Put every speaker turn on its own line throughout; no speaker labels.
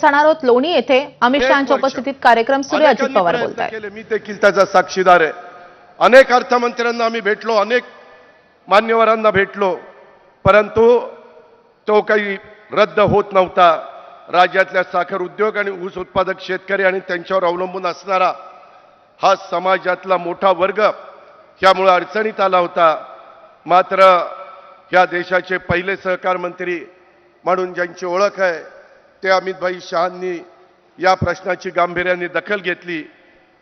जाणार आहोत लोणी येथे अमित शहांच्या उपस्थितीत कार्यक्रम सुरू आहे. अजित पवार बोलतायत.
मी देखील त्याचा साक्षीदार आहे. अनेक अर्थमंत्र्यांना आम्ही भेटलो, अनेक मान्यवरांना भेटलो, परंतु तो काही रद्द होत नव्हता. राज्यातल्या साखर उद्योग आणि ऊस उत्पादक शेतकरी आणि त्यांच्यावर अवलंबून असणारा हा समाजातला मोठा वर्ग यामुळे अडचणीत आला होता. मात्र या देशाचे पहिले सहकार मंत्री म्हणून ज्यांची ओळख आहे ते अमितभाई शहांनी या प्रश्नाची गांभीर्याने दखल घेतली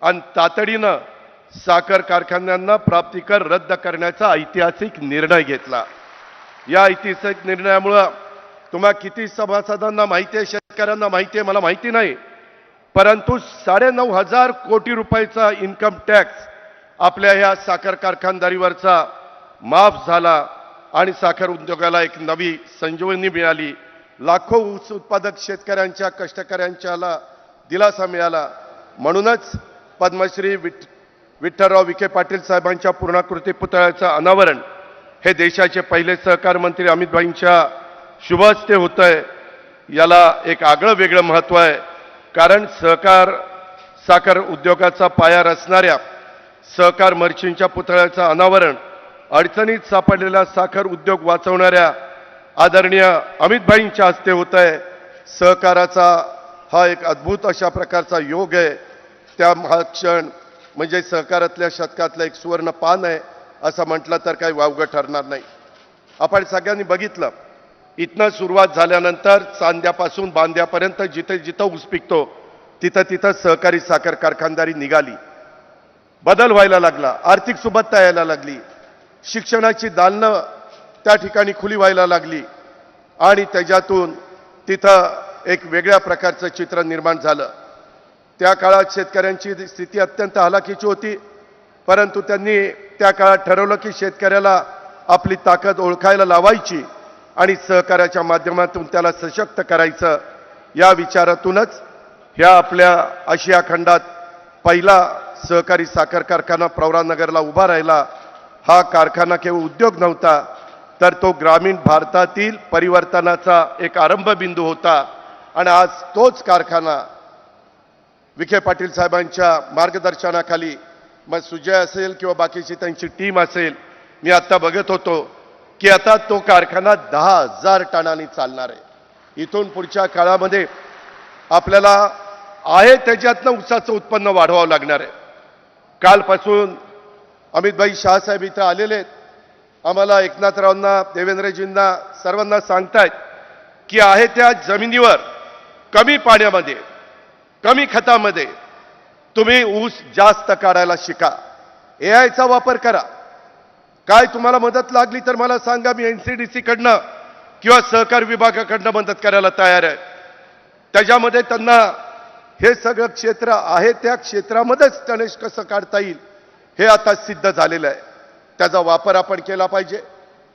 आणि तातडीनं साखर कारखान्यांना प्राप्तिकर रद्द करण्याचा ऐतिहासिक निर्णय घेतला. या ऐतिहासिक निर्णयामुळं तुम्हा किती सभासदांना माहिती आहे, शेतकऱ्यांना माहिती आहे, मला माहिती नाही, परंतु 9,500 कोटी रुपयाचा इन्कम टॅक्स आपल्या या साखर कारखानदारीवरचा माफ झाला आणि साखर उद्योगाला एक नवी संजीवनी मिळाली. लाखो ऊस उत्पादक शेतकऱ्यांच्या कष्टकऱ्यांच्याला दिलासा मिळाला. म्हणूनच पद्मश्री विठ्ठलराव विखे पाटील साहेबांच्या पूर्णाकृती पुतळ्याचं अनावरण हे देशाचे पहिले सहकार मंत्री अमितभाईंच्या शुभ हस्ते होत आहे. याला एक आगळं वेगळं महत्त्व आहे, कारण साखर उद्योगाचा पाया रचणाऱ्या सहकार मर्चींच्या पुतळ्याचं अनावरण अडचणीत सापडलेला साखर उद्योग वाचवणाऱ्या आदरणीय अमितभाईंच्या हस्ते होत आहे. सहकाराचा हा एक अद्भुत अशा प्रकारचा योग आहे. त्या हा क्षण म्हणजे सहकारातल्या शतकातलं एक सुवर्ण पान आहे असं म्हटलं तर काही वावगं ठरणार नाही. आपण सगळ्यांनी बघितलं, इथनं सुरुवात झाल्यानंतर चांद्यापासून बांद्यापर्यंत जिथे जिथं ऊस पिकतो तिथं तिथं सहकारी साखर कारखानदारी निघाली. बदल व्हायला लागला, आर्थिक सुबत्ता यायला लागली, शिक्षणाची दालनं त्या ठिकाणी खुली व्हायला लागली आणि त्याच्यातून तिथं एक वेगळ्या प्रकारचं चित्र निर्माण झालं. त्या काळात शेतकऱ्यांची स्थिती अत्यंत हलाखीची होती, परंतु त्यांनी त्या काळात ठरवलं की शेतकऱ्याला आपली ताकद ओळखायला लावायची आणि सहकार्याच्या माध्यमातून त्याला सशक्त करायचं. या विचारातूनच ह्या आपल्या आशिया खंडात पहिला सहकारी साखर कारखाना प्रवरानगरला उभा राहिला. हा कारखाना केवळ उद्योग नव्हता, तर तो ग्रामीण भारतातील परिवर्तनाचा एक आरंभबिंदू होता. आणि आज तोच कारखाना विखे पाटील साहेबांच्या मार्गदर्शनाखाली, मग सुजय असेल किंवा बाकीची त्यांची टीम असेल, मी आत्ता बघत होतो की आता तो कारखाना 10,000 टनांनी चालणार आहे. इथून पुढच्या काळामध्ये आपल्याला आहे त्याच्यातनं ऊसाचं उत्पन्न वाढवावं लागणार आहे. कालपासून अमितभाई शहासाहेब इथं आलेले आहेत. आम्हाला एकनाथरावांना, देवेंद्रजींना, सर्वांना सांगतायत की आहे त्या जमिनीवर कमी पाण्यामध्ये, कमी खतामध्ये तुम्ही ऊस जास्त काढायला शिका. एआयचा वापर करा. काय तुम्हाला मदत लागली तर मला सांगा, मी NCDC कडनं किंवा सहकार विभागाकडनं मदत करायला तयार आहे. त्याच्यामध्ये त्यांना हे सगळं क्षेत्र आहे त्या क्षेत्रामध्येच तणेश कसं काढता येईल हे आता सिद्ध झालेलं आहे. त्याचा वापर आपण केला पाहिजे.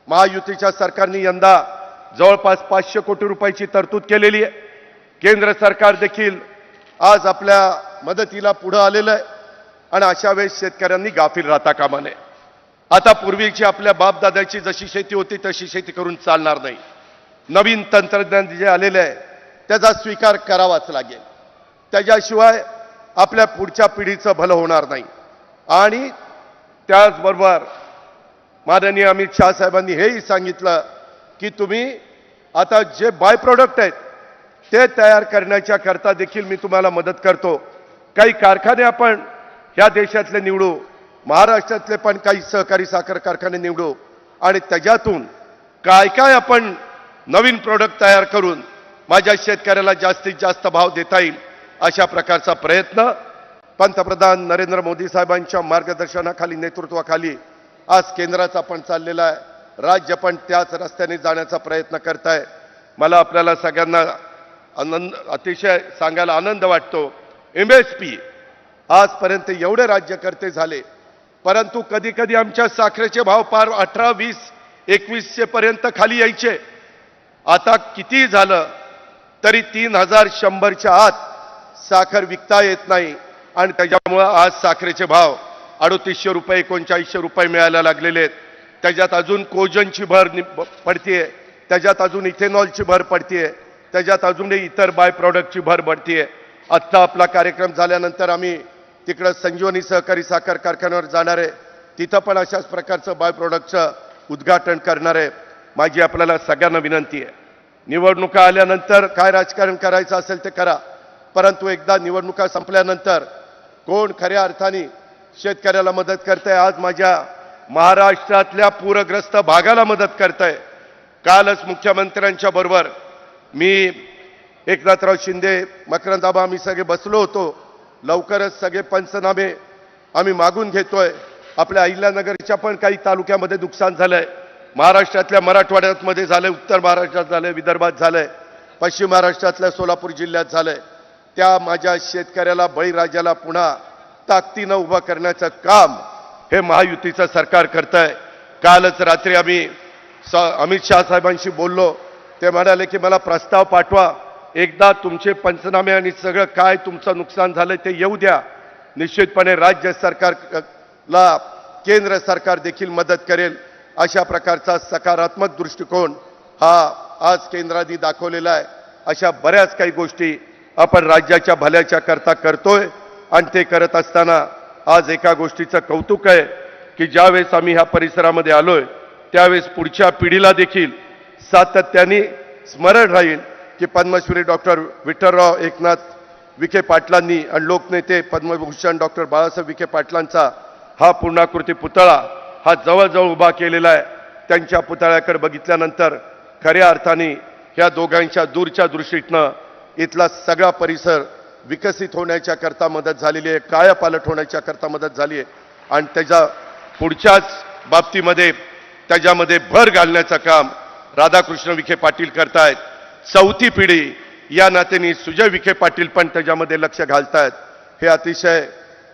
महायुतीच्या सरकारने यंदा जवळपास 500 कोटी रुपयाची तरतूद केलेली आहे. केंद्र सरकार देखील आज आपल्या मदतीला पुढे आलेलं आहे आणि अशा वेळेस शेतकऱ्यांनी गाफील राहता कामा नये. आता पूर्वीची आपल्या बापदादाची जशी शेती होती तशी शेती करून चालणार नाही. नवीन तंत्रज्ञान जे आलेलं आहे त्याचा स्वीकार करावाच लागेल. त्याच्याशिवाय आपल्या पुढच्या पिढीचं भलं होणार नाही. आणि त्याचबरोबर माननीय अमित शहा साहेबांनी हेही सांगितलं की तुम्ही आता जे बाय प्रोडक्ट आहेत ते तयार करण्याच्या करता देखील मी तुम्हाला मदत करतो. काही कारखाने आपण ह्या देशातले निवडू, महाराष्ट्रातले पण काही सहकारी साखर कारखाने निवडू आणि त्याच्यातून काय काय आपण नवीन प्रोडक्ट तयार करून माझ्या शेतकऱ्याला जास्तीत जास्त भाव देता येईल अशा प्रकारचा प्रयत्न पंतप्रधान नरेंद्र मोदी साहेबांच्या मार्गदर्शनाखाली, नेतृत्वाखाली आज केंद्राचा पण चाललेला आहे. राज्य पण त्याच रस्त्याने जाण्याचा प्रयत्न करत आहे. मला आपल्याला सगळ्यांना अतिशय सांगायला आनंद वाटतो. MSP आजपर्यंत एवढे राज्यकर्ते झाले, परंतु कधी कधी आमच्या साखरेचे भाव पार 18, 20, 2100 पर्यंत खाली यायचे. आता किती झालं तरी 3,100च्या आत साखर विकता येत नाही आणि त्याच्यामुळं आज साखरेचे भाव 3800 रुपये, 3900 रुपये मिळायला लागलेले आहेत. त्याच्यात अजून कोजनची भर पडतीये, त्याच्यात अजून इथेनॉलची भर पडतीये. त्याच्यात अजूनही इतर बाय प्रॉडक्टची भर पडतीये. आत्ता आपला कार्यक्रम झाल्यानंतर आम्ही तिकडं संजीवनी सहकारी साखर कारखान्यावर जाणार आहे. तिथं पण अशाच प्रकारचं बाय प्रॉडक्टचं उद्घाटन करणार आहे. माझी आपल्याला सगळ्यांना विनंती आहे, निवडणुका आल्यानंतर काय राजकारण करायचं असेल ते करा, परंतु एकदा निवडणुका संपल्यानंतर कोण खऱ्या अर्थाने शेतकऱ्याला मदत करतंय, आज माझ्या महाराष्ट्रातल्या पूरग्रस्त भागाला मदत करतंय. कालच मुख्यमंत्र्यांच्या बरोबर मी एकनाथराव शिंदे, मकरंद आबा आम्ही सगळे बसलो होतो. लवकरच सगळे पंचनामे आम्ही मागून घेतोय. आपल्या अहिल्यानगरच्या पण काही तालुक्यामध्ये नुकसान झालंय. महाराष्ट्रातल्या मराठवाड्यामध्ये झालंय, उत्तर महाराष्ट्रात झालंय, विदर्भात झालंय, पश्चिम महाराष्ट्रातल्या सोलापूर जिल्ह्यात झालंय. त्या माझ्या शेतकऱ्याला, बळीराजाला पुन्हा ताकदीनं उभं करण्याचं काम हे महायुतीचं सरकार करतंय. कालच रात्री आम्ही अमित शाह साहेबांशी बोललो. ते म्हणाले की मला प्रस्ताव पाठवा, एकदा तुमचे पंचनामे आणि सगळं काय तुमचं नुकसान झालंय ते येऊ द्या. निश्चितपणे राज्य सरकारला केंद्र सरकार देखील मदत करेल. अशा प्रकारचा सकारात्मक दृष्टिकोन हा आज केंद्राने दाखवलेला आहे. अशा बऱ्याच काही गोष्टी आपण राज्याच्या भल्याच्या करता करतोय. आणि ते करत असताना आज एका गोष्टीचं कौतुक आहे की ज्यावेळेस आम्ही ह्या परिसरामध्ये आलोय त्यावेळेस पुढच्या पिढीला देखील सातत्याने स्मरण राहील की पद्मश्री डॉक्टर विठ्ठलराव एकनाथ विखे पाटलांनी आणि लोकनेते पद्मभूषण डॉक्टर बाळासाहेब विखे पाटलांचा हा पूर्णाकृती पुतळा हा जवळजवळ उभा केलेला आहे. त्यांच्या पुतळ्याकडे बघितल्यानंतर खऱ्या अर्थाने ह्या दोघांच्या दूरच्या दृष्टीतनं इथला सगळा परिसर विकसित होण्याच्या करता मदत झालेली आहे, कायापालट होण्याच्या करता मदत झाली आहे. आणि त्याच्या पुढच्याच बाबतीमध्ये त्याच्यामध्ये भर घालण्याचं काम राधाकृष्ण विखे पाटील करतायत. चौथी पिढी या नात्याने सुजय विखे पाटील पण त्याच्यामध्ये लक्ष घालतायत. हे अतिशय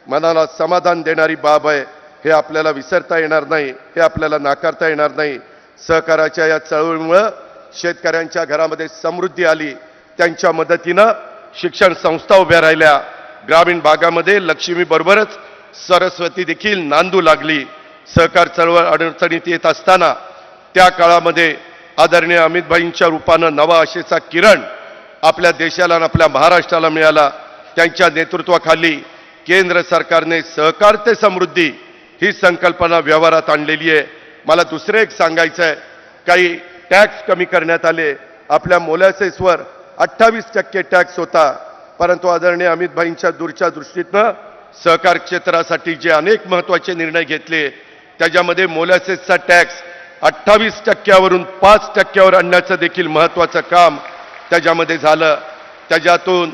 मनाला समाधान देणारी बाब आहे. हे आपल्याला विसरता येणार नाही, हे आपल्याला नाकारता येणार नाही. सहकाराच्या या चळवळीमुळं शेतकऱ्यांच्या घरामध्ये समृद्धी आली. त्यांच्या मदतीनं शिक्षण संस्था उभ्या राहिल्या. ग्रामीण भागामध्ये लक्ष्मीबरोबरच सरस्वती देखील नांदू लागली. सहकार चळवळ अडचणीत येत असताना त्या काळामध्ये आदरणीय अमितभाईंच्या रूपानं नवा आशेचा किरण आपल्या देशाला आणि आपल्या महाराष्ट्राला मिळाला. त्यांच्या नेतृत्वाखाली केंद्र सरकारने सहकार ते समृद्धी ही संकल्पना व्यवहारात आणलेली आहे. मला दुसरं एक सांगायचं आहे, काही टॅक्स कमी करण्यात आले. आपल्या मोलॅसेसवर 28% टॅक्स होता, परंतु आदरणीय अमितभाईंच्या दूरच्या दृष्टीतनं सहकार क्षेत्रासाठी जे अनेक महत्त्वाचे निर्णय घेतले त्याच्यामध्ये मोलॅसेसचा टॅक्स 28%वरून 5%वर आणण्याचं देखील महत्त्वाचं काम त्याच्यामध्ये झालं. त्याच्यातून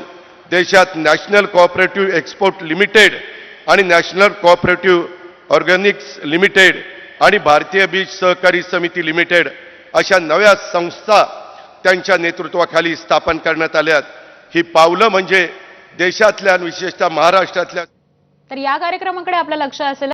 देशात नॅशनल कोऑपरेटिव्ह एक्सपोर्ट लिमिटेड आणि नॅशनल कोऑपरेटिव्ह ऑर्गॅनिक्स लिमिटेड आणि भारतीय बीज सहकारी समिती लिमिटेड अशा नव्या संस्था त्यांच्या नेतृत्वाखाली स्थापन करण्यात आल्यात. ही पावलं म्हणजे देशातल्या आणि विशेषतः महाराष्ट्रातल्या.
तर या कार्यक्रमाकडे आपलं लक्ष असेल.